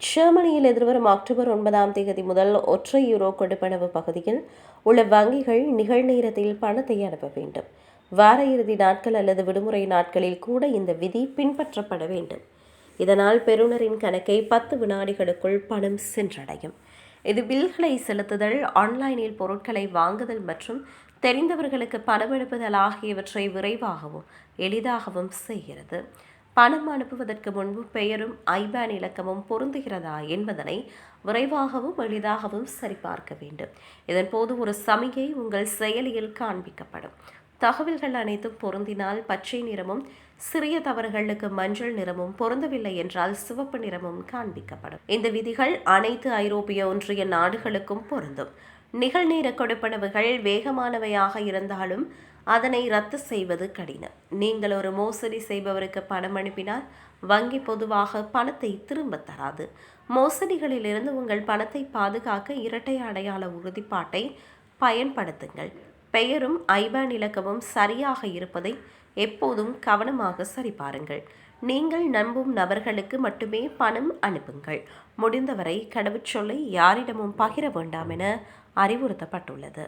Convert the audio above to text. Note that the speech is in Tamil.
ஜெர்மனியில் எதிர்வரும் அக்டோபர் 9ஆம் தேதி முதல் ஒற்றை யூரோ கொடுப்பனவு பகுதியில் உள்ள வங்கிகள் நிகழ்நேரத்தில் பணத்தை அனுப்ப வேண்டும். வார இறுதி நாட்கள் அல்லது விடுமுறை நாட்களில் கூட இந்த விதி பின்பற்றப்பட வேண்டும். இதனால் பெறுநரின் கணக்கை 10 வினாடிகளுக்குள் பணம் சென்றடையும். இது பில்களை செலுத்துதல், ஆன்லைனில் பொருட்களை வாங்குதல் மற்றும் தெரிந்தவர்களுக்கு பணம் அனுப்புதல் ஆகியவற்றை விரைவாகவும் எளிதாகவும் செய்கிறது. பணம் அனுப்புவதற்கு முன்பு பெயரும் ஐபான் இலக்கமும் பொருந்துகிறதா என்பதனை விரைவாகவும் எளிதாகவும் சரிபார்க்க வேண்டும். இதன்போது ஒரு சமிகை உங்கள் செயலியில் காண்பிக்கப்படும். தகவல்கள் அனைத்தும் பொருந்தினால் பச்சை நிறமும், சிறிய தவறுகளுக்கு மஞ்சள் நிறமும், பொருந்தவில்லை என்றால் சிவப்பு நிறமும் காண்பிக்கப்படும். இந்த விதிகள் அனைத்து ஐரோப்பிய ஒன்றிய நாடுகளுக்கும் பொருந்தும். நிகழ்நேர கொடுப்பனவுகள் வேகமானவையாக இருந்தாலும் அதனை ரத்து செய்வது கடினம். நீங்கள் ஒரு மோசடி செய்பவருக்கு பணம் அனுப்பினால் வங்கி பொதுவாக பணத்தை திரும்ப தராது. மோசடிகளிலிருந்து உங்கள் பணத்தை பாதுகாக்க இரட்டை அடையாள உறுதிப்பாட்டை பயன்படுத்துங்கள். பெயரும் ஐபான் இலக்கமும் சரியாக இருப்பதை எப்போதும் கவனமாக சரிபாருங்கள். நீங்கள் நம்பும் நபர்களுக்கு மட்டுமே பணம் அனுப்புங்கள். முடிந்தவரை கடவுச்சொல்லை யாரிடமும் பகிர வேண்டாம் என அறிவுறுத்தப்பட்டுள்ளது.